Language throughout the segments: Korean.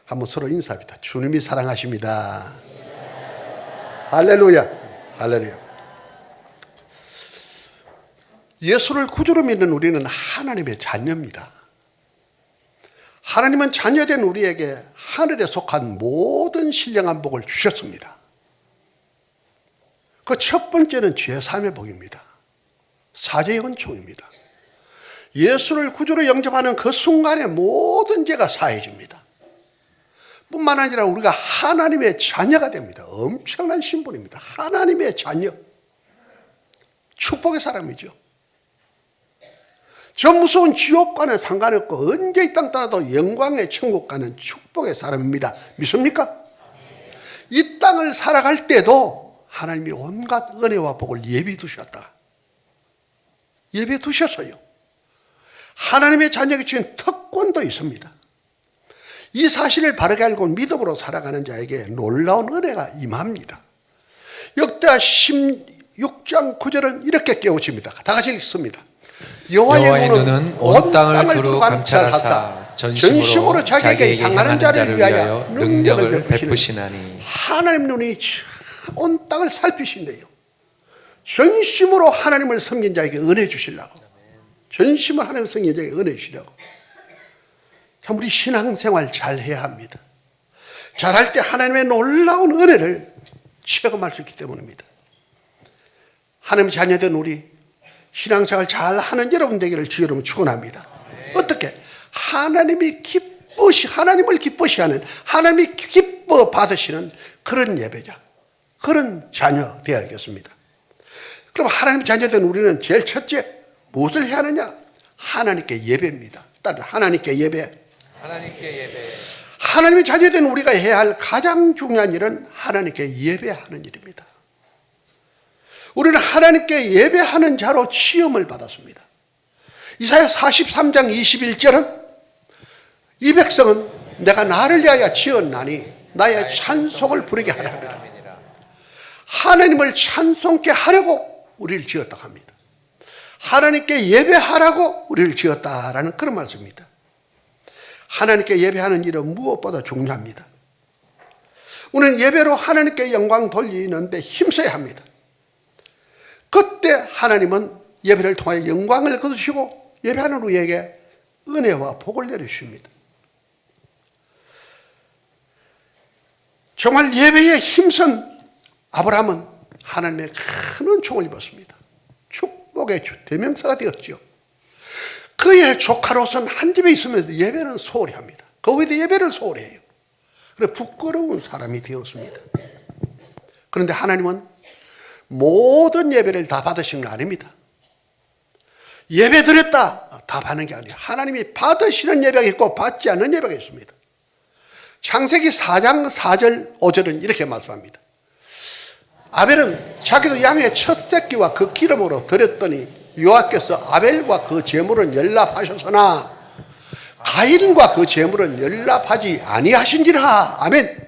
한번 서로 인사합니다. 주님이 사랑하십니다. 할렐루야. 할렐루야. 예수를 구주로 믿는 우리는 하나님의 자녀입니다. 하나님은 자녀된 우리에게 하늘에 속한 모든 신령한 복을 주셨습니다. 그 첫 번째는 죄사함의 복입니다. 사죄의 은총입니다. 예수를 구주로 영접하는 그 순간에 모든 죄가 사해집니다. 뿐만 아니라 우리가 하나님의 자녀가 됩니다. 엄청난 신분입니다. 하나님의 자녀. 축복의 사람이죠. 저 무서운 지옥과는 상관없고 언제 이 땅 떠나도 영광의 천국 가는 축복의 사람입니다. 믿습니까? 이 땅을 살아갈 때도 하나님이 온갖 은혜와 복을 예비해 두셨다. 예비해 두셨어요. 하나님의 자녀에게 주신 특권도 있습니다. 이 사실을 바르게 알고 믿음으로 살아가는 자에게 놀라운 은혜가 임합니다. 역대하 16장 9절은 이렇게 깨우칩니다. 다 같이 읽습니다. 여호와의 눈은 온 땅을 두루 감찰하사 전심으로 자기에게 향하는 자를 위하여 능력을 베푸시나니. 하나님 눈이 온 땅을 살피신대요. 전심으로 하나님을 섬긴 자에게 은혜 주시려고. 전심으로 하나님을 섬긴 자에게 은혜 주시려고. 참 우리 신앙생활 잘 해야 합니다. 잘할 때 하나님의 놀라운 은혜를 체험할 수 있기 때문입니다. 하나님 자녀된 우리 신앙생활 잘하는 여러분 되기를 주 여러분 축원합니다. 어떻게? 하나님을 기뻐시 하는, 하나님이 기뻐 받으시는 그런 예배자, 그런 자녀 되어야겠습니다. 그럼 하나님 자녀된 우리는 제일 첫째 무엇을 해야 하느냐? 하나님께 예배입니다. 따라 하나님께 예배. 하나님께 예배. 하나님의 자녀된 우리가 해야 할 가장 중요한 일은 하나님께 예배하는 일입니다. 우리는 하나님께 예배하는 자로 시험을 받았습니다. 이사야 43장 21절은 이 백성은 내가 나를 위하여 지었나니 나의 찬송을 부르게 하라 합니다. 하나님을 찬송케 하려고 우리를 지었다고 합니다. 하나님께 예배하라고 우리를 지었다라는 그런 말씀입니다. 하나님께 예배하는 일은 무엇보다 중요합니다. 우리는 예배로 하나님께 영광 돌리는데 힘써야 합니다. 그때 하나님은 예배를 통하여 영광을 거두시고 예배하는 우리에게 은혜와 복을 내려주십니다. 정말 예배에 힘쓴 아브라함은 하나님의 큰 은총을 입었습니다. 축복의 대명사가 되었죠. 그의 조카로서는 한 집에 있으면서 예배는 소홀히 합니다. 그 외에도 예배를 소홀히 해요. 그래서 부끄러운 사람이 되었습니다. 그런데 하나님은 모든 예배를 다 받으신 거 아닙니다. 예배 드렸다 다 받는 게 아니에요. 하나님이 받으시는 예배가 있고 받지 않는 예배가 있습니다. 창세기 4장 4절 5절은 이렇게 말씀합니다. 아벨은 자기도 양의 첫 새끼와 그 기름으로 드렸더니 여호와께서 아벨과 그 제물은 연락하셨으나 가인과 그 제물은 연락하지 아니하신지라. 아멘.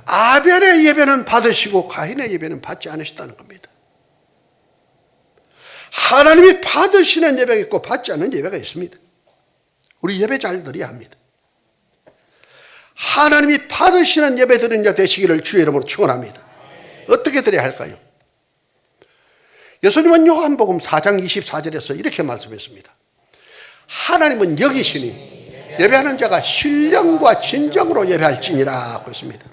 아벨의 예배는 받으시고 가인의 예배는 받지 않으셨다는 겁니다. 하나님이 받으시는 예배가 있고 받지 않는 예배가 있습니다. 우리 예배 잘 드려야 합니다. 하나님이 받으시는 예배 드리는 자 되시기를 주의 이름으로 축원합니다. 어떻게 드려야 할까요? 예수님은 요한복음 4장 24절에서 이렇게 말씀했습니다. 하나님은 여기시니 예배하는 자가 신령과 진정으로 예배할지니라 했습니다.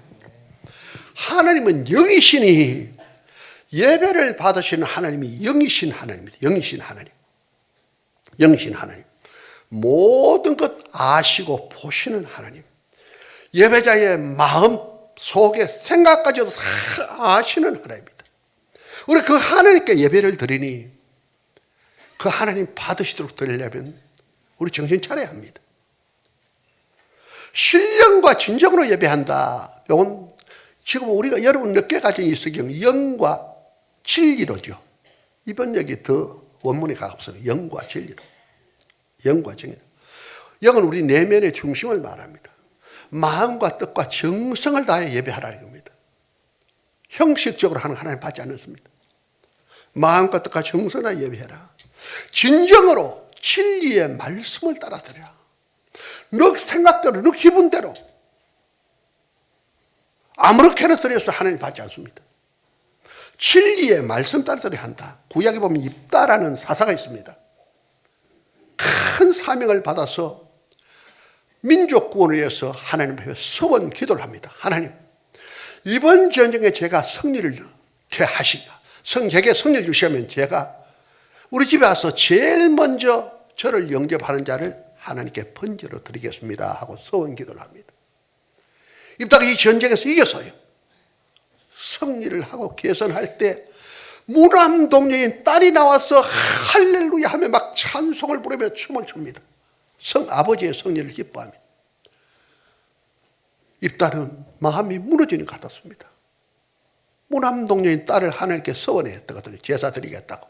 하나님은 영이시니 예배를 받으시는 하나님이 영이신 하나님입니다. 영이신 하나님. 영이신 하나님. 모든 것 아시고 보시는 하나님. 예배자의 마음 속의 생각까지도 다 아시는 하나님입니다. 우리 그 하나님께 예배를 드리니 그 하나님 받으시도록 드리려면 우리 정신 차려야 합니다. 신령과 진정으로 예배한다. 이건 지금 우리가 여러분 늦게 가진 이 성경 영과 진리로죠. 이번 여기 더 원문에 가깝습니다. 영과 진리로. 영과 진리로. 영은 우리 내면의 중심을 말합니다. 마음과 뜻과 정성을 다해 예배하라는 겁니다. 형식적으로 하는 하나님 받지 않습니다. 마음과 뜻과 정성을 다해 예배해라. 진정으로 진리의 말씀을 따라들여라. 너 생각대로, 너 기분대로 아무렇게나 드려서 하나님 받지 않습니다. 진리의 말씀 따라 드려야 한다. 구약에 보면 입다라는 사사가 있습니다. 큰 사명을 받아서 민족 구원을 위해서 하나님 앞에 서원 기도를 합니다. 하나님, 이번 전쟁에 제가 승리를 하시다. 제게 승리를 주시면 제가 우리 집에 와서 제일 먼저 저를 영접하는 자를 하나님께 번제로 드리겠습니다 하고 서원 기도를 합니다. 입다가 이 전쟁에서 이겼어요. 승리를 하고 개선할 때 무람 동료인 딸이 나와서 할렐루야 하며 막 찬송을 부르며 춤을 춥니다. 아버지의 승리를 기뻐하며 입다는 마음이 무너지는 것 같았습니다. 무람 동료인 딸을 하나님께 서원했거든요. 제사 드리겠다고.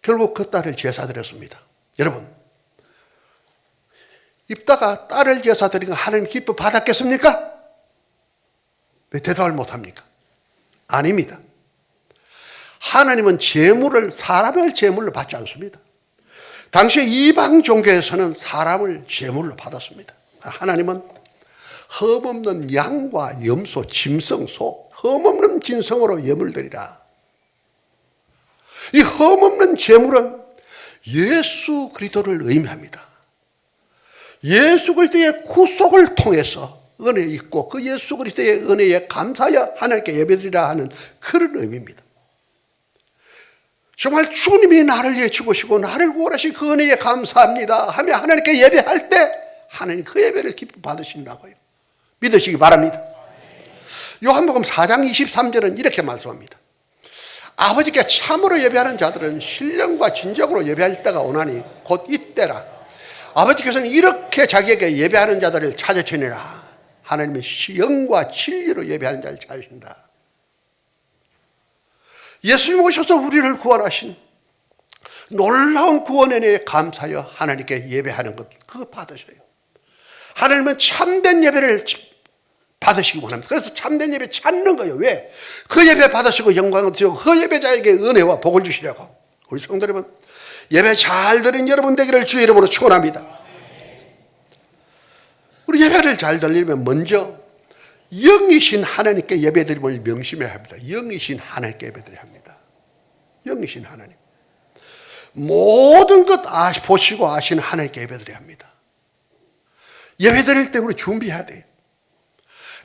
결국 그 딸을 제사 드렸습니다. 여러분, 입다가 딸을 제사 드린 거 하나님 기뻐 받았겠습니까? 왜 대답을 못합니까? 아닙니다. 하나님은 사람을 제물로 받지 않습니다. 당시 이방 종교에서는 사람을 제물로 받았습니다. 하나님은 흠없는 양과 염소, 짐승, 소, 흠없는 진성으로 예물 드리라. 이 흠없는 제물은 예수 그리스도를 의미합니다. 예수 그리스도의 구속을 통해서 은혜 있고 그 예수 그리스도의 은혜에 감사하여 하나님께 예배드리라 하는 그런 의미입니다. 정말 주님이 나를 위해 죽으시고 나를 구원하신 그 은혜에 감사합니다 하며 하나님께 예배할 때 하나님 그 예배를 기뻐 받으신다고요. 믿으시기 바랍니다. 요한복음 4장 23절은 이렇게 말씀합니다. 아버지께 참으로 예배하는 자들은 신령과 진정으로 예배할 때가 오나니 곧 이때라. 아버지께서는 이렇게 자기에게 예배하는 자들을 찾으시니라. 하나님은 영과 진리로 예배하는 자를 찾으신다. 예수님 오셔서 우리를 구원하신 놀라운 구원의 은혜에 감사하여 하나님께 예배하는 것, 그거 받으셔요. 하나님은 참된 예배를 받으시기 원합니다. 그래서 참된 예배 찾는 거예요. 왜? 그 예배 받으시고 영광을 주시고 그 예배자에게 은혜와 복을 주시려고. 우리 성도 여러분, 예배 잘 드린 여러분 되기를 주의 이름으로 축원합니다. 우리 예배를 잘 드리려면 먼저 영이신 하나님께 예배드림을 명심해야 합니다. 영이신 하나님께 예배드려야 합니다. 영이신 하나님. 모든 것 보시고 아시는 하나님께 예배드려야 합니다. 예배드릴 때 우리 준비해야 돼요.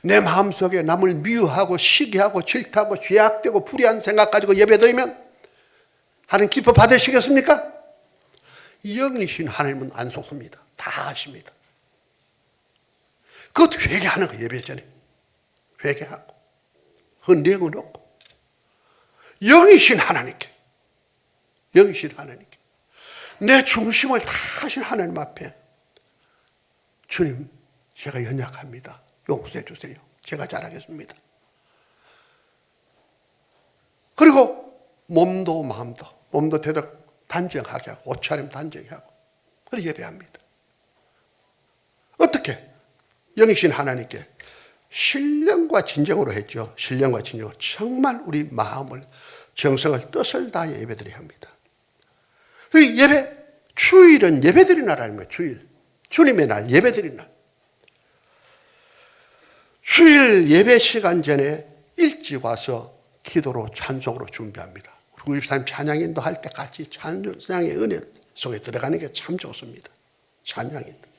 내 마음속에 남을 미워하고 시기하고 질투하고 죄악되고 불의한 생각 가지고 예배드리면 하나님 기뻐 받으시겠습니까? 영이신 하나님은 안 속습니다. 다 아십니다. 그것도 회개하는 거 예배 전에. 회개하고 헌내고 놓고 영이신 하나님께 내 중심을 다 하신 하나님 앞에 주님, 제가 연약합니다. 용서해 주세요. 제가 잘하겠습니다. 그리고 몸도 마음도 되도록 단정하게 하고 옷차림 단정하고 그렇게 예배합니다. 어떻게? 영이신 하나님께 신령과 진정으로 했죠. 신령과 진정으로 정말 우리 마음을 정성을 뜻을 다해 예배드려야 합니다. 예배, 주일은 예배드리는 날이라는 거예요. 주일, 주님의 날, 예배드리는 날. 주일 예배 시간 전에 일찍 와서 기도로 찬송으로 준비합니다. 우리 집사님 찬양인도 할 때 같이 찬양의 은혜 속에 들어가는 게 참 좋습니다. 찬양인도.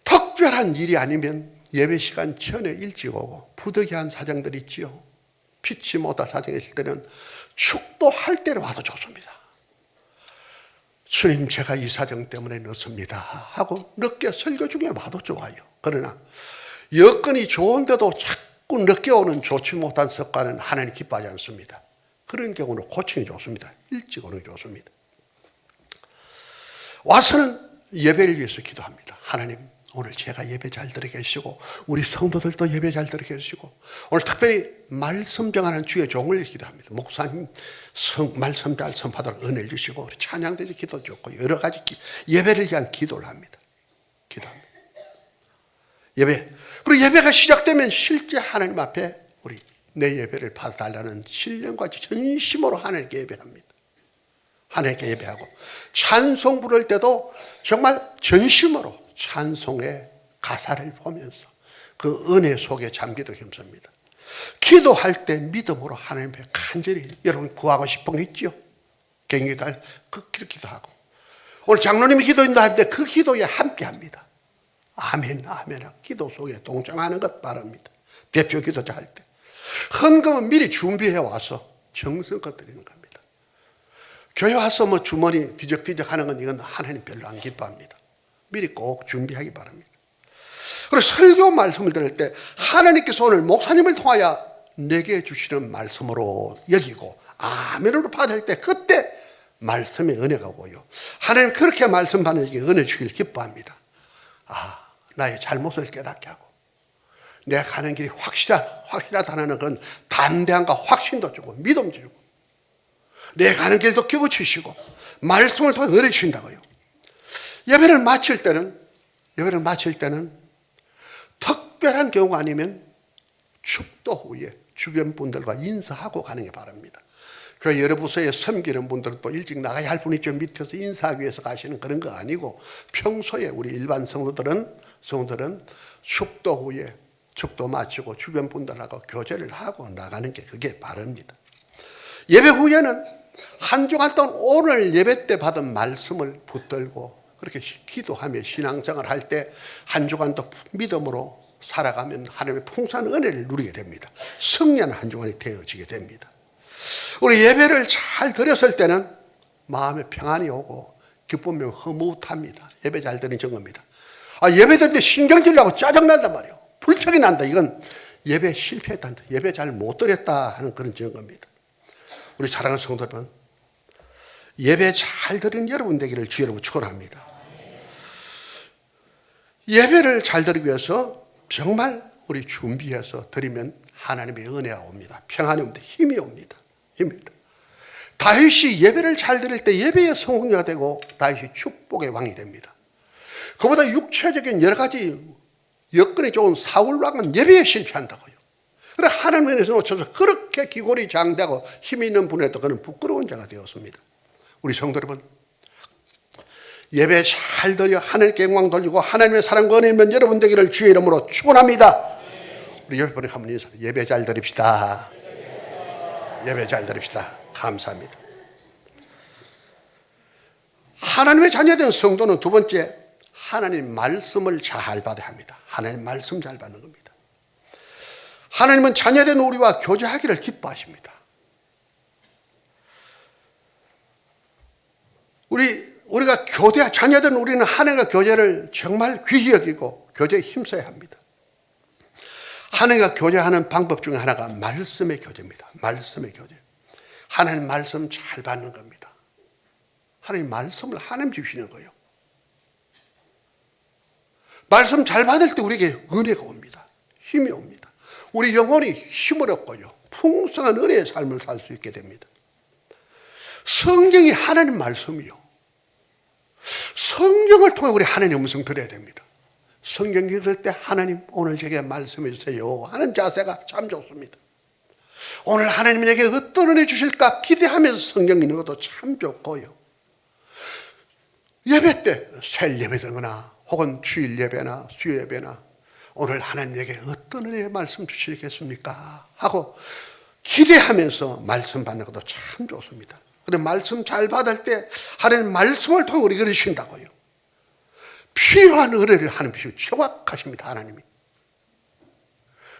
특별한 일이 아니면 예배 시간 전에 일찍 오고 부득이한 사정들이 있지요. 피치 못할 사정이 있을 때는 축도할 때는 와도 좋습니다. 주님, 제가 이 사정 때문에 늦습니다 하고 늦게 설교 중에 와도 좋아요. 그러나 여건이 좋은데도 자꾸 늦게 오는 좋지 못한 습관은 하나님 기뻐하지 않습니다. 그런 경우는 고치기 좋습니다. 일찍 오는 게 좋습니다. 와서는 예배를 위해서 기도합니다. 하나님, 오늘 제가 예배 잘 드리게 해주시고 우리 성도들도 예배 잘 드리게 해주시고 오늘 특별히 말씀 정하는 주의 종을 기도합니다. 목사님 말씀 잘 선포하도록 은혜를 주시고 우리 찬양들이 기도 좋고 여러 가지 예배를 위한 기도를 합니다. 기도합니다. 예배. 그리고 예배가 시작되면 실제 하나님 앞에 우리 내 예배를 받아달라는 신령과 전심으로 하나님께 예배합니다. 하나님께 예배하고, 찬송 부를 때도 정말 전심으로 찬송의 가사를 보면서 그 은혜 속에 잠기도록 힘씁니다. 기도할 때 믿음으로 하나님 앞에 간절히 여러분 구하고 싶은 게 있죠. 경기달 그 기도하고, 오늘 장로님이 기도인다 할 때 그 기도에 함께합니다. 아멘 아멘 기도 속에 동참하는 것 바랍니다. 대표 기도자 할 때 헌금은 미리 준비해 와서 정성껏 드리는 겁니다. 교회 와서 뭐 주머니 뒤적뒤적 하는 건 이건 하나님 별로 안 기뻐합니다. 미리 꼭 준비하기 바랍니다. 그리고 설교 말씀을 들을 때 하나님께서 오늘 목사님을 통하여 내게 주시는 말씀으로 여기고 아멘으로 받을 때 그때 말씀의 은혜가 오고요. 하나님 그렇게 말씀 받는 에게 은혜 주길 기뻐합니다. 아, 나의 잘못을 깨닫게 하고 내가 가는 길이 확실하다는 건 담대함과 확신도 주고 믿음 주고 내가 가는 길도 끼워주시고 말씀을 통해 은혜 주신다고요. 예배를 마칠 때는 특별한 경우가 아니면 축도 후에 주변 분들과 인사하고 가는 게 바랍니다. 교회 여러 부서에 섬기는 분들은 또 일찍 나가야 할 분이 좀 밑에서 인사하기 위해서 가시는 그런 거 아니고 평소에 우리 일반 성도들은 축도 후에 축도 마치고 주변 분들하고 교제를 하고 나가는 게 그게 바랍니다. 예배 후에는 한 주간 동안 오늘 예배 때 받은 말씀을 붙들고 그렇게 기도하며 신앙생활을 할 때 한 주간도 믿음으로 살아가면 하나님의 풍성한 은혜를 누리게 됩니다. 승리하는 한 주간이 되어지게 됩니다. 우리 예배를 잘 드렸을 때는 마음에 평안이 오고 기쁨이 흐뭇합니다. 예배 잘 드린 증거입니다. 예배 드릴 때 신경질 나고 짜증난단 말이에요. 불평이 난다. 이건 예배 실패했다. 예배 잘 못 드렸다 하는 그런 증거입니다. 우리 사랑하는 성도 여러분, 예배 잘 드린 여러분 되기를 주 여러분 축원합니다. 예배를 잘 드리기 위해서 정말 우리 준비해서 드리면 하나님의 은혜가 옵니다. 평안이 옵니다. 힘이 옵니다. 힘입니다. 다윗이 예배를 잘 드릴 때 예배의 성공자가 되고 다윗이 축복의 왕이 됩니다. 그보다 육체적인 여러 가지 여건이 좋은 사울 왕은 예배에 실패한다고요. 그래 하나님의 은혜에서 놓쳐서 그렇게 기골이 장대하고 힘이 있는 분에도 그는 부끄러운 자가 되었습니다. 우리 성도 여러분, 예배 잘 드려 하나님께 영광 돌리고 하나님의 사랑과 은혜 있는 여러분 되기를 주의 이름으로 축원합니다. 우리 옆에 분에 한번 인사. 예배 잘 드립시다. 예배 잘 드립시다. 감사합니다. 하나님의 자녀된 성도는 두 번째, 하나님 말씀을 잘 받아야 합니다. 하나님 말씀 잘 받는 겁니다. 하나님은 자녀된 우리와 교제하기를 기뻐하십니다. 우리가 자녀된 우리는 하나님과 교제를 정말 귀히 여기고 교제에 힘써야 합니다. 하나님과 교제하는 방법 중에 하나가 말씀의 교제입니다. 말씀의 교제. 하나님 말씀 잘 받는 겁니다. 하나님 말씀을 하나님 주시는 거예요. 말씀 잘 받을 때 우리에게 은혜가 옵니다. 힘이 옵니다. 우리 영혼이 힘을 얻고요. 풍성한 은혜의 삶을 살 수 있게 됩니다. 성경이 하나님 말씀이요. 성경을 통해 우리 하나님의 음성 들어야 됩니다. 성경 읽을 때 하나님 오늘 제게 말씀해 주세요 하는 자세가 참 좋습니다. 오늘 하나님 내게 어떤 은혜 주실까 기대하면서 성경 읽는 것도 참 좋고요. 예배 때 새 예배 드거나 혹은 주일 예배나 수요 예배나 오늘 하나님 내게 어떤 은혜의 말씀 주시겠습니까 하고 기대하면서 말씀 받는 것도 참 좋습니다. 그런데 말씀 잘 받을 때 하나님 말씀을 통해 우리가 이루신다고요. 필요한 은혜를 하나님이 정확하십니다. 하나님이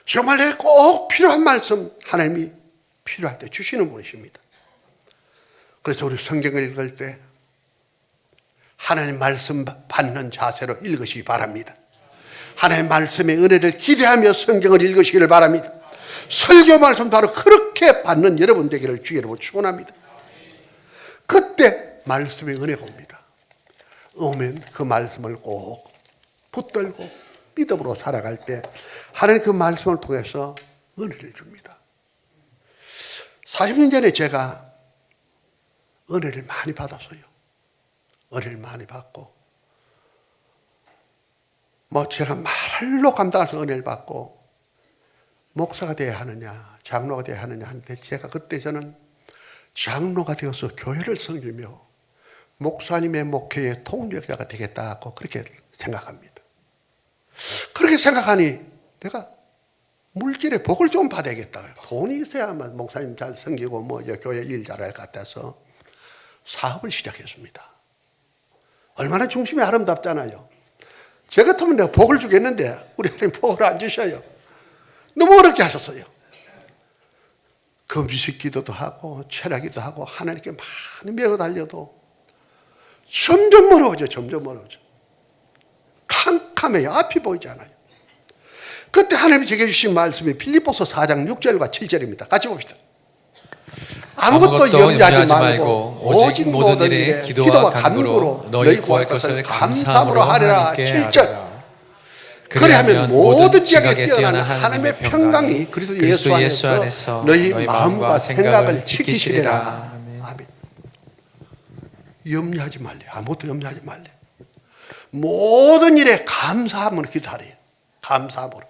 정말 내게 꼭 필요한 말씀 하나님이 필요할 때 주시는 분이십니다. 그래서 우리 성경을 읽을 때 하나님 말씀 받는 자세로 읽으시기 바랍니다. 하나님 말씀의 은혜를 기대하며 성경을 읽으시기를 바랍니다. 설교 말씀 바로 그렇게 받는 여러분 되기를 주 여러분 축원합니다. 그때 말씀의 은혜가 옵니다. 오면 그 말씀을 꼭 붙들고 믿음으로 살아갈 때 하나님 그 말씀을 통해서 은혜를 줍니다. 40년 전에 제가 은혜를 많이 받았어요. 은혜를 많이 받고 제가 말로 감당할 수 은혜를 받고 목사가 되어야 하느냐 장로가 되어야 하느냐 하는데 제가 그때 저는 장로가 되어서 교회를 섬기며 목사님의 목회의 통역자가 되겠다고 그렇게 생각합니다. 그렇게 생각하니 내가 물질의 복을 좀 받아야겠다. 돈이 있어야만 목사님 잘 섬기고 뭐 교회 일 잘할 것 같아서 사업을 시작했습니다. 얼마나 중심이 아름답잖아요. 저 같으면 내가 복을 주겠는데 우리 하나님 복을 안 주셔요. 너무 어렵게 하셨어요. 금식 기도도 하고 철야기도 하고 하나님께 많이 매어 달려도 점점 멀어져. 점점 멀어져. 캄캄해요. 앞이 보이지 않아요. 그때 하나님이 제게 주신 말씀이 필립보서 4장 6절과 7절입니다. 같이 봅시다. 아무것도 염려하지 말고 오직 모든 일에 기도와 간구로 너희 구할 것을 감사함으로 하리라. 7절. 그리하면 모든 지각에 뛰어난 하나님의 평강이 그리스도 예수 안에서 너희 마음과 생각을 지키시리라. 아멘. 염려하지 말래. 아무것도 염려하지 말래. 모든 일에 감사함으로 기도하래요. 감사함으로.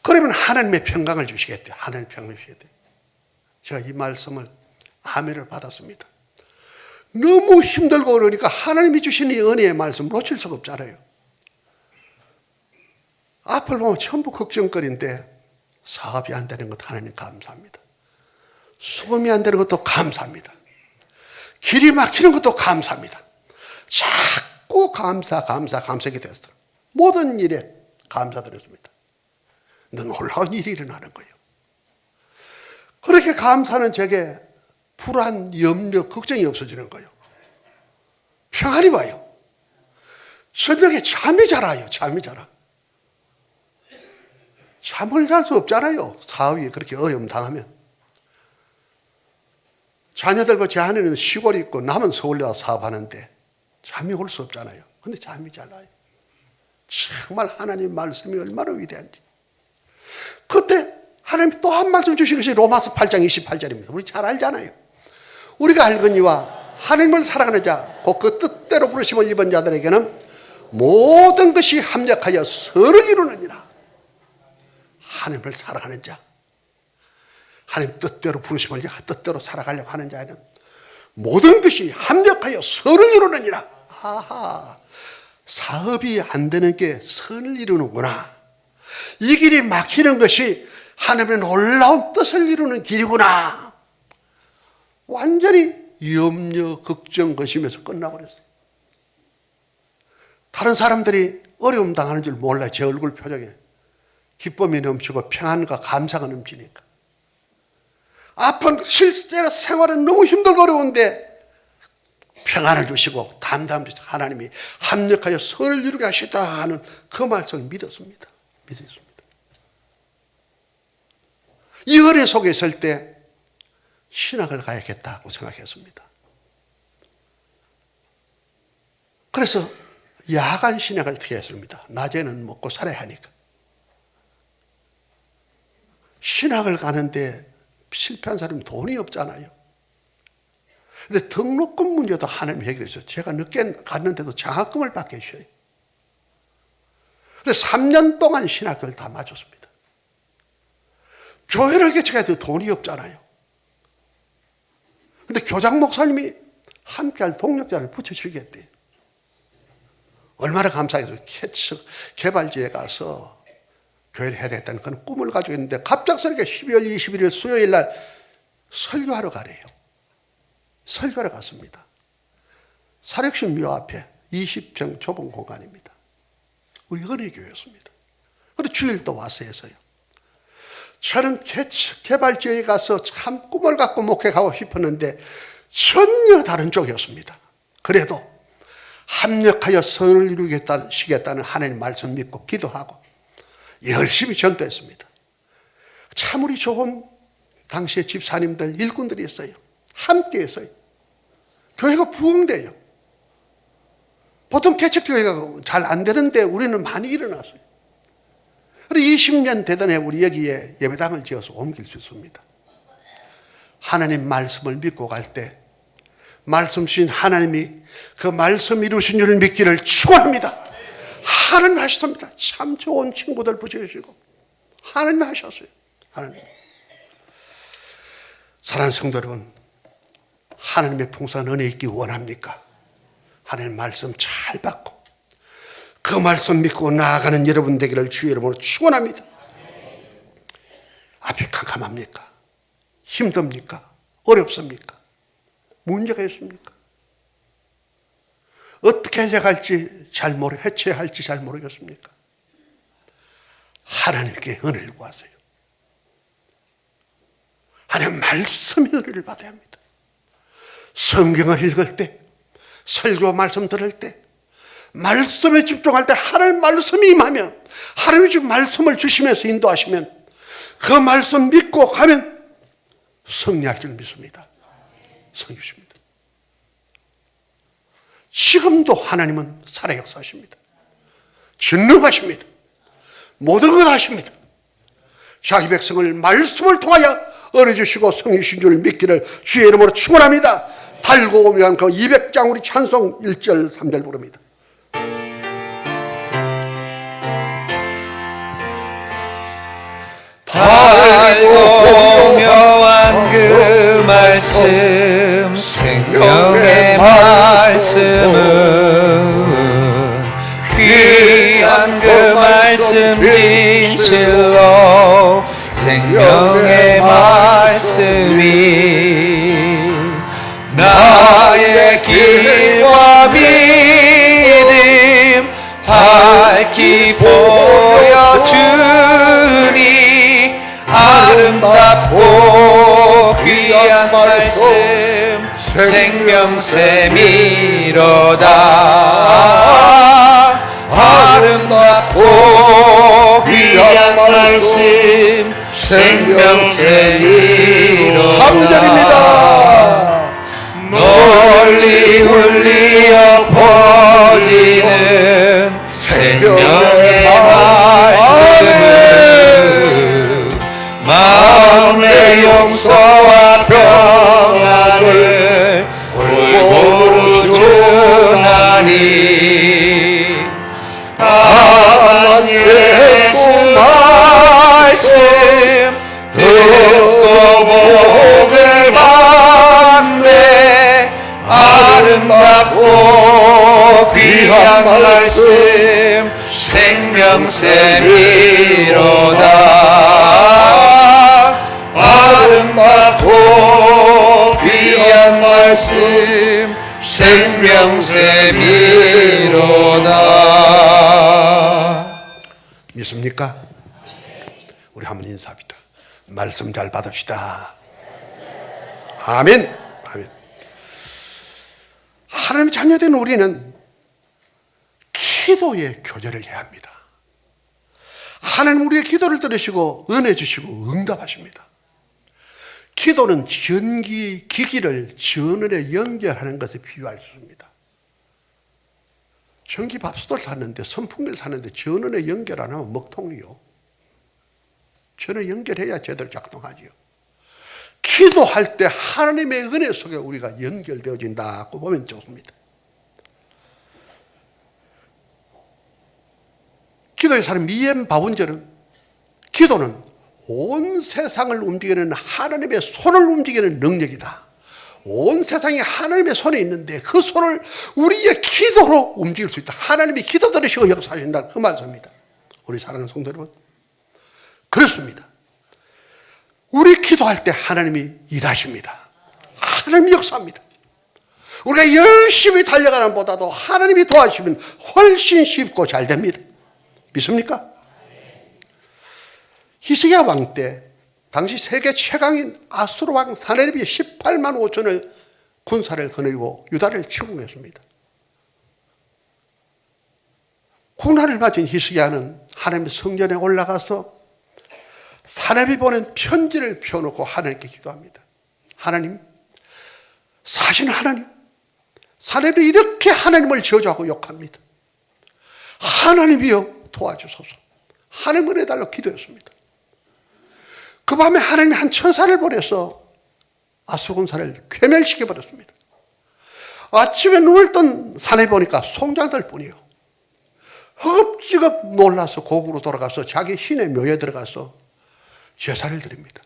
그러면 하나님의 평강을 주시겠대요. 하나님의 평강을 주시겠대요. 제가 이 말씀을 아멘을 받았습니다. 너무 힘들고 그러니까 하나님이 주신 이 은혜의 말씀 놓칠 수가 없잖아요. 앞을 보면 전부 걱정거리인데 사업이 안 되는 것도 하나님 감사합니다. 수금이 안 되는 것도 감사합니다. 길이 막히는 것도 감사합니다. 자꾸 감사하게 되었어요. 모든 일에 감사드렸습니다. 놀라운 일이 일어나는 거예요. 그렇게 감사는 제게 불안, 염려, 걱정이 없어지는 거예요. 평안이 와요. 저녁에 잠이 잘 와요. 잠이 잘 와. 잠을 잘 수 없잖아요. 사업이 그렇게 어려움 당하면. 자녀들과 제 아내는 시골에 있고 남은 서울에 와서 사업하는데 잠이 올 수 없잖아요. 근데 잠이 잘 와요. 정말 하나님 말씀이 얼마나 위대한지. 그때 하나님이 또 한 말씀 주신 것이 로마서 8장 28절입니다. 우리 잘 알잖아요. 우리가 알거니와 하나님을 사랑하는 자, 곧 그 뜻대로 부르심을 입은 자들에게는 모든 것이 합력하여 선을 이루느니라. 하나님을 사랑하는 자, 하나님 뜻대로 부르심을 뜻대로 살아가려고 하는 자에는 모든 것이 합력하여 선을 이루느니라. 아하, 사업이 안 되는 게 선을 이루는구나. 이 길이 막히는 것이 하나님의 놀라운 뜻을 이루는 길이구나. 완전히 염려, 걱정, 근심에서 끝나버렸어요. 다른 사람들이 어려움 당하는 줄 몰라요. 제 얼굴 표정에 기쁨이 넘치고 평안과 감사가 넘치니까. 아픈 실제로 생활은 너무 힘들고 어려운데 평안을 주시고 담담 주시고 하나님이 합력하여 선을 이루게 하시다 하는 그 말씀을 믿었습니다. 이 은혜 속에 있을 때 신학을 가야겠다고 생각했습니다. 그래서 야간 신학을 택했습니다. 낮에는 먹고 살아야 하니까. 신학을 가는데 실패한 사람은 돈이 없잖아요. 근데 등록금 문제도 하나님 해결했어요. 제가 늦게 갔는데도 장학금을 받게 해주셔요. 그래서 3년 동안 신학을 다 마쳤습니다. 교회를 개척해도 돈이 없잖아요. 근데 교장 목사님이 함께할 동력자를 붙여주겠대요. 얼마나 감사해서 개발지에 가서 교회를 해야 되겠다는 그런 꿈을 가지고 있는데 갑작스럽게 12월 21일 수요일 날 설교하러 가래요. 설교하러 갔습니다. 사력신 묘 앞에 20평 좁은 공간입니다. 우리 은혜교회였습니다. 그리고 주일도 와서 해서요. 저는 개발지에 가서 참 꿈을 갖고 목회하고 싶었는데 전혀 다른 쪽이었습니다. 그래도 합력하여 선을 이루겠다는 하나님 말씀 믿고 기도하고 열심히 전도했습니다. 참 우리 좋은 당시의 집사님들, 일꾼들이 있어요. 함께 했어요. 교회가 부흥돼요. 보통 개척교회가 잘 안 되는데 우리는 많이 일어났어요. 그리고 20년 되던 해 우리 여기에 예배당을 지어서 옮길 수 있습니다. 하나님 말씀을 믿고 갈 때 말씀 주신 하나님이 그 말씀 이루신 줄을 믿기를 축원합니다. 하나님 하셨습니다. 참 좋은 친구들 붙여주시고 하나님 하셨어요. 하나님. 사랑하는 성도 여러분, 하나님의 풍성한 은혜 있기 원합니까? 하나님 말씀 잘 받고 그 말씀 믿고 나아가는 여러분 되기를 주의 이름으로 축원합니다. 앞이 캄캄합니까? 힘듭니까? 어렵습니까? 문제가 있습니까? 어떻게 해결할지 해쳐야 할지 잘 모르겠습니까? 하나님께 은혜를 구하세요. 하나님 말씀의 은혜를 받아야 합니다. 성경을 읽을 때, 설교 말씀 들을 때, 말씀에 집중할 때 하나님 말씀이 임하면, 하나님이 지금 말씀을 주시면서 인도하시면 그 말씀 믿고 가면 승리할 줄 믿습니다. 승리 주십니다. 지금도 하나님은 살아 역사하십니다. 전능하십니다. 모든 걸 하십니다. 자기 백성을 말씀을 통하여 은혜 주시고 성령 주신 줄 믿기를 주의 이름으로 축원합니다. 달고 오면 그 200장 우리 찬송 1절 3절 부릅니다. 달고 묘한 그 말씀 생명의 말씀은 귀한 그 말씀 진실로 생명의 말씀이 나의 길과 믿음 밝히 보여주니 아름답고 귀한 말씀 생명샘이로다. 아름답고 귀한 말씀 생명샘이로다. 3절입니다. 널리 울리어 퍼지는 생명의 말씀은 마음의 용서와 평안을 골고루 주나니 강한 예수 말씀 듣고 복을 받네. 아름답고 귀한 말씀 생명샘이로다. 아름답고 귀한 말씀 생명샘이로다. 믿습니까? 우리 한번 인사합니다. 말씀 잘 받읍시다. 아멘. 아멘. 하나님의 자녀된 우리는 기도의 교제를 해야 합니다. 하나님 우리의 기도를 들으시고 은혜 주시고 응답하십니다. 기도는 전기 기기를 전원에 연결하는 것에 비유할 수 있습니다. 전기 밥솥을 샀는데 선풍기를 샀는데 전원에 연결 안 하면 먹통이요. 전원에 연결해야 제대로 작동하지요. 기도할 때 하나님의 은혜 속에 우리가 연결되어진다고 보면 좋습니다. 기도의 사람 미엠 바운저는 기도는 온 세상을 움직이는 하나님의 손을 움직이는 능력이다. 온 세상이 하나님의 손에 있는데 그 손을 우리의 기도로 움직일 수 있다. 하나님이 기도 들으시고 역사하신다. 그 말씀입니다. 우리 사랑하는 성도 여러분, 그렇습니다. 우리 기도할 때 하나님이 일하십니다. 하나님이 역사합니다. 우리가 열심히 달려가는 것보다도 하나님이 도와주시면 훨씬 쉽고 잘 됩니다. 믿습니까? 히스기야 왕 때 당시 세계 최강인 아수르 왕 사네립이 18만 5천의 군사를 거느리고 유다를 침공했습니다. 고난을 맞은 히스기야는 하나님의 성전에 올라가서 사네립이 보낸 편지를 펴놓고 하나님께 기도합니다. 하나님, 사실 하나님, 사네립이 이렇게 하나님을 저주하고 욕합니다. 하나님이여 도와주소서. 하나님 은혜 달라고 기도했습니다. 그 밤에 하나님이 한 천사를 보내서 아수르 군사를 괴멸시켜버렸습니다. 아침에 눈을 뜬 사내비 보니까 송장들 뿐이요. 허겁지겁 놀라서 고국으로 돌아가서 자기 신의 묘에 들어가서 제사를 드립니다.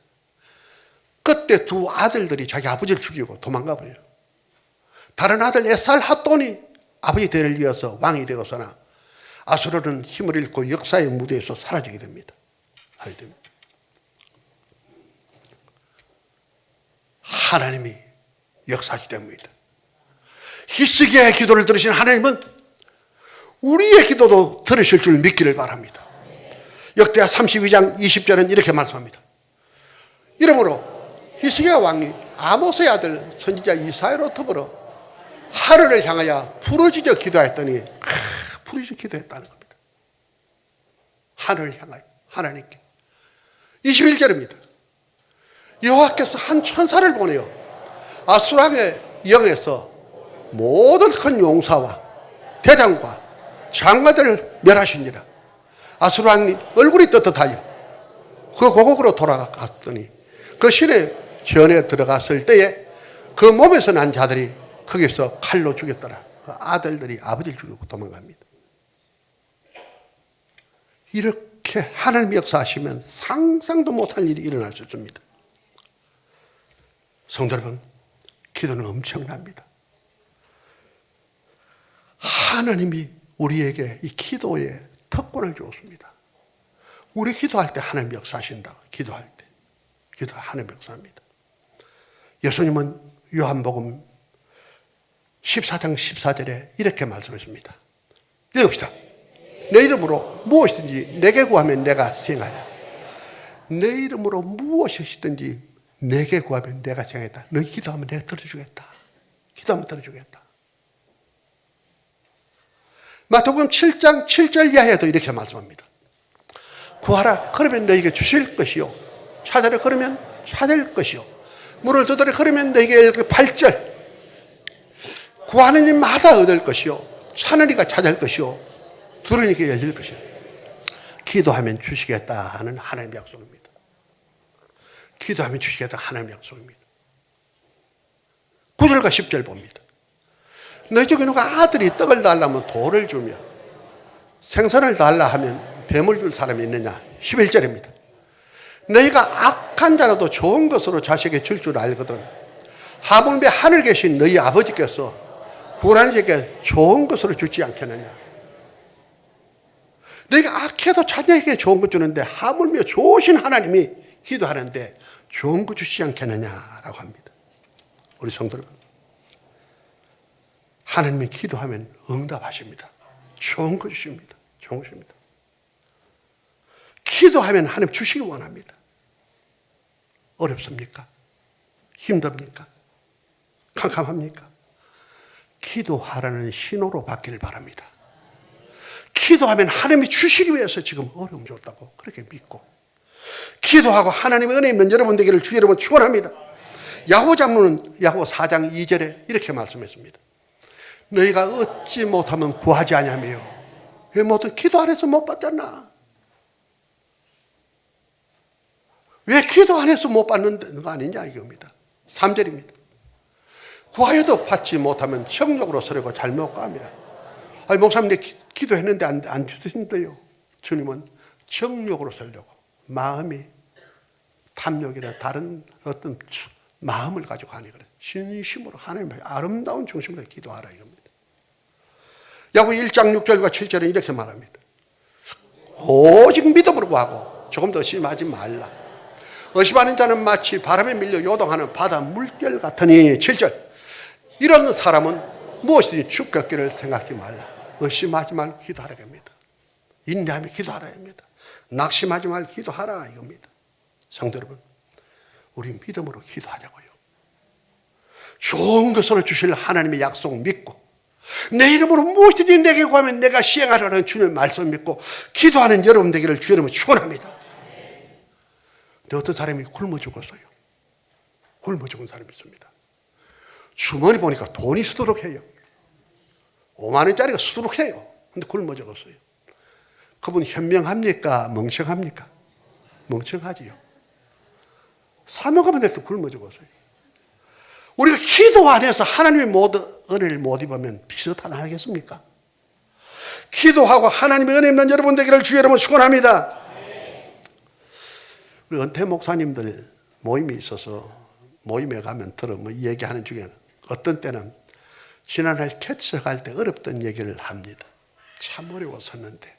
그때 두 아들들이 자기 아버지를 죽이고 도망가 버려요. 다른 아들 에살 핫돈이 아버지 대를 이어서 왕이 되었으나 아수르는 힘을 잃고 역사의 무대에서 사라지게 됩니다. 하나님이 역사하기 때문입니다. 히스기야의 기도를 들으신 하나님은 우리의 기도도 들으실 줄 믿기를 바랍니다. 역대하 32장 20절은 이렇게 말씀합니다. 이러므로 히스기야 왕이 아모스의 아들 선지자 이사야로 더불어 하늘을 향하여 부르짖어 기도했더니 부르짖어 기도했다는 겁니다. 하늘을 향하여 하나님께. 21절입니다. 여호와께서 한 천사를 보내어 아수랑의 영에서 모든 큰 용사와 대장과 장관들을 멸하시니라. 아수르 왕이 얼굴이 떳떳하여 그 고국으로 돌아갔더니 그 신의 전에 들어갔을 때에 그 몸에서 난 자들이 거기서 칼로 죽였더라. 그 아들들이 아버지를 죽이고 도망갑니다. 이렇게 하나님이 역사하시면 상상도 못할 일이 일어날 수 있습니다. 성도 여러분, 기도는 엄청납니다. 하나님이 우리에게 이 기도에 특권을 주었습니다. 우리 기도할 때 하나님 역사하신다. 기도할 때 하나님 역사합니다. 예수님은 요한복음 14장 14절에 이렇게 말씀하십니다. 읽읍시다. 내 이름으로 무엇이든지 내게 구하면 내가 수행하리라. 내 이름으로 무엇이든지 내게 구하면 내가 수행하겠다. 너희 기도하면 내가 들어주겠다. 기도하면 들어주겠다. 마태복음 7장 7절 이하에도 이렇게 말씀합니다. 구하라 그러면 너에게 주실 것이요 찾으라 그러면 찾을 것이요 문을 두드려 그러면 너에게 열릴 8절 구하는 이마다 얻을 것이요 찾으니까 찾을 것이요 들으니까 열릴 것이요 기도하면 주시겠다 하는 하나님의 약속입니다. 기도하면 주시겠다 하나님의 약속입니다. 9절과 10절 봅니다. 너희 중에 누가 아들이 떡을 달라면 돌을 주며 생선을 달라 하면 뱀을 줄 사람이 있느냐. 11절입니다. 너희가 악한 자라도 좋은 것으로 자식에게 줄 줄 알거든 하물며 하늘에 계신 너희 아버지께서 불안한 자에게 좋은 것으로 주지 않겠느냐. 너희가 악해도 자녀에게 좋은 것 주는데 하물며 좋으신 하나님이 기도하는데 좋은 거 주시지 않겠느냐라고 합니다. 우리 성도 여러분, 하나님이 기도하면 응답하십니다. 좋은 거 주십니다. 좋은 거 주십니다. 기도하면 하나님 주시기 원합니다. 어렵습니까? 힘듭니까? 캄캄합니까? 기도하라는 신호로 받기를 바랍니다. 기도하면 하나님이 주시기 위해서 지금 어려움 줬다고 그렇게 믿고 기도하고 하나님의 은혜 있는 여러분 되기를 주 여러분 축원합니다. 야고보 장로는 야고보 4장 2절에 이렇게 말씀했습니다. 너희가 얻지 못하면 구하지 아니하며 왜 모든 기도 안 해서 못 받잖아. 왜 기도 안 해서 못 받는 거 아니냐 이겁니다. 3절입니다. 구하여도 받지 못하면 정욕으로 서려고 잘못 구합니다. 아니 목사님 기도했는데 안 주신대요. 주님은 정욕으로 서려고 마음이 탐욕이나 다른 어떤 마음을 가지고 하니 그래. 진심으로 하나님의 아름다운 중심으로 기도하라 이겁니다. 야고보 1장 6절과 7절은 이렇게 말합니다. 오직 믿음으로 구하고 조금 더 의심하지 말라. 의심하는 자는 마치 바람에 밀려 요동하는 바다 물결 같으니 7절 이런 사람은 무엇이든지 죽겠기를 생각하지 말라. 의심하지 말고 기도하라 합니다. 인내하며 기도하라 합니다. 낙심하지 말고 기도하라 이겁니다. 성도 여러분, 우리 믿음으로 기도하자고요. 좋은 것으로 주실 하나님의 약속 믿고 내 이름으로 무엇이든지 내게 구하면 내가 시행하라는 주님의 말씀 믿고 기도하는 여러분 되기를 주 여러분 축원합니다. 근데 어떤 사람이 굶어 죽었어요. 굶어 죽은 사람이 있습니다. 주머니 보니까 돈이 수두룩해요. 5만 원짜리가 수두룩해요. 근데 굶어 죽었어요. 그분 현명합니까? 멍청합니까? 멍청하지요. 사명하면 될 때 굶어 죽었어요. 우리가 기도 안 해서 하나님의 모든 은혜를 못 입으면 비슷 하나 하겠습니까? 기도하고 하나님의 은혜 있는 여러분 되기를 주 여러분 축원합니다. 우리 은퇴 목사님들 모임이 있어서 모임에 가면 뭐 얘기하는 중에 어떤 때는 지난날 개척할 때 어렵던 얘기를 합니다. 참 어려웠었는데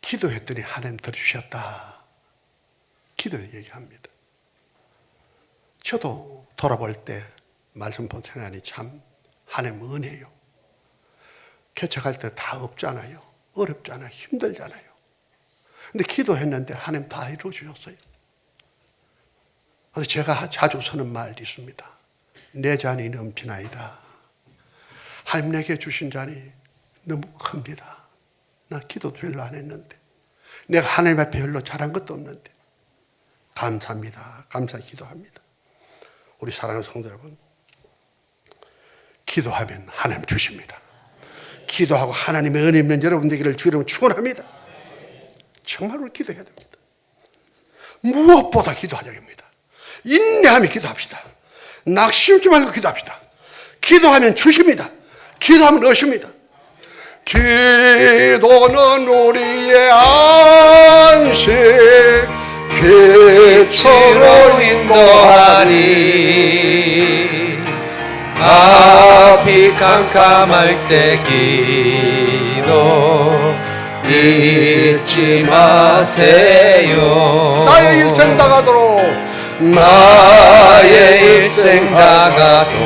기도했더니 하나님 들으셨다. 기도에 얘기합니다. 저도 돌아볼 때 말씀 본 생각이 참 하나님 은혜요. 개척할 때 다 없잖아요. 어렵잖아요. 힘들잖아요. 근데 기도했는데 하나님 다 이루어 주셨어요. 그래서 제가 자주 쓰는 말이 있습니다. 내 잔이 넘치나이다. 하나님 내게 주신 잔이 너무 큽니다. 나 기도 별로 안 했는데 내가 하나님 앞에 별로 잘한 것도 없는데 감사합니다. 감사 기도합니다. 우리 사랑하는 성도 여러분, 기도하면 하나님 주십니다. 기도하고 하나님의 은혜 있는 여러분 되기를 주로 축원합니다. 정말로 기도해야 됩니다. 무엇보다 기도하자고 합니다. 인내하며 기도합시다. 낙심지 말고 기도합시다. 기도하면 주십니다. 기도하면 얻습니다. 기도는 우리의 안식 빛으로 인도하니 앞이 캄캄할 때 기도 잊지 마세요. 나의 일생 다가도록 나의 일생 다가도록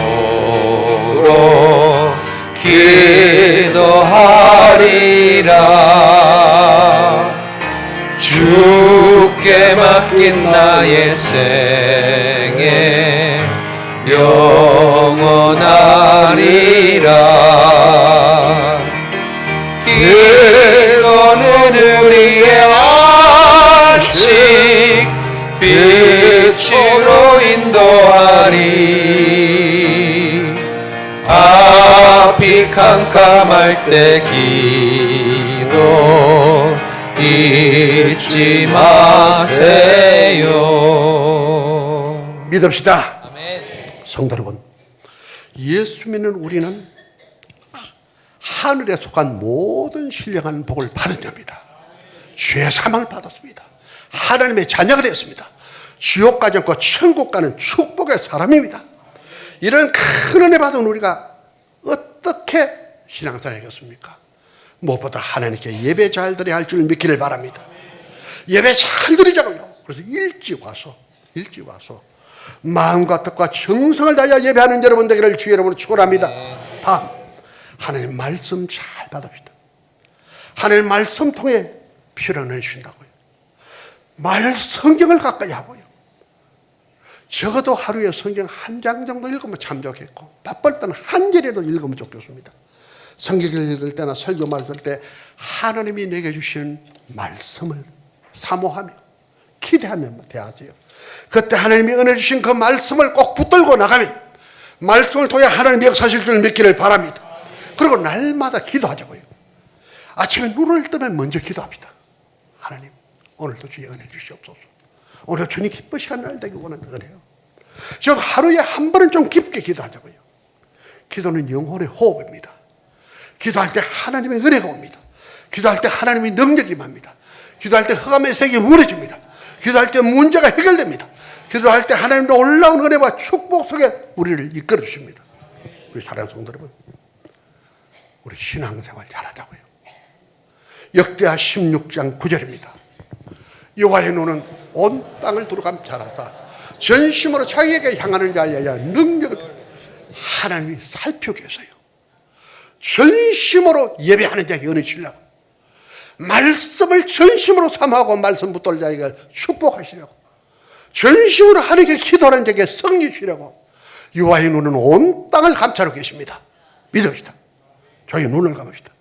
기도하리라. 주께 맡긴 나의 생애 영원하리라. 기도는 우리의 안식 빛으로 인도하리. 앞이 캄캄할 때 기도 잊지 마세요. 믿읍시다. 아멘. 성도 여러분, 예수 믿는 우리는 하늘에 속한 모든 신령한 복을 받은 자입니다. 죄 사망을 받았습니다. 하나님의 자녀가 되었습니다. 지옥 가지 않고 천국 가는 축복의 사람입니다. 이런 큰 은혜 받은 우리가 어떻게 신앙생활을 하겠습니까? 무엇보다 하나님께 예배 잘 드려야 할 줄 믿기를 바랍니다. 예배 잘 드리자고요. 그래서 일찍 와서 마음과 뜻과 정성을 다하여 예배하는 여러분 되기를 주의 이름으로 축원합니다. 다음, 하나님 말씀 잘 받읍시다. 하나님 말씀 통해 표현을 주신다고요. 성경을 가까이 하고요. 적어도 하루에 성경 한 장 정도 읽으면 참 좋겠고, 바쁠 때는 한 절이라도 읽으면 좋겠습니다. 성경을 읽을 때나 설교 말할 때 하나님이 내게 주신 말씀을 사모하며 기대하며 대하세요. 그때 하나님이 은혜 주신 그 말씀을 꼭 붙들고 나가면 말씀을 통해 하나님이 역사하실 줄 믿기를 바랍니다. 그리고 날마다 기도하자고요. 아침에 눈을 뜨면 먼저 기도합시다. 하나님, 오늘도 주의 은혜 주시옵소서. 오늘 주님 기쁘시는 날 되기 원하는 은혜요. 저 하루에 한 번은 좀 깊게 기도하자고요. 기도는 영혼의 호흡입니다. 기도할 때 하나님의 은혜가 옵니다. 기도할 때 하나님의 능력이 임합니다. 기도할 때 흑암의 색이 무너집니다. 기도할 때 문제가 해결됩니다. 기도할 때 하나님의 올라온 은혜와 축복 속에 우리를 이끌어 주십니다. 우리 사랑하는 성도 여러분, 우리 신앙생활 잘하자고요. 역대하 16장 9절입니다. 여호와의 눈은 온 땅을 두루감 잘하사 전심으로 자기에게 향하는 자에야 능력을 하나님이 살피고 계세요. 전심으로 예배하는 자에게 은혜 주시려고, 말씀을 전심으로 삼하고 말씀 붙들 자에게 축복하시려고, 전심으로 하나님께 기도하는 자에게 승리 주시려고 여호와의 눈은 온 땅을 감찰하고 계십니다. 믿읍시다. 저희 눈을 감읍시다.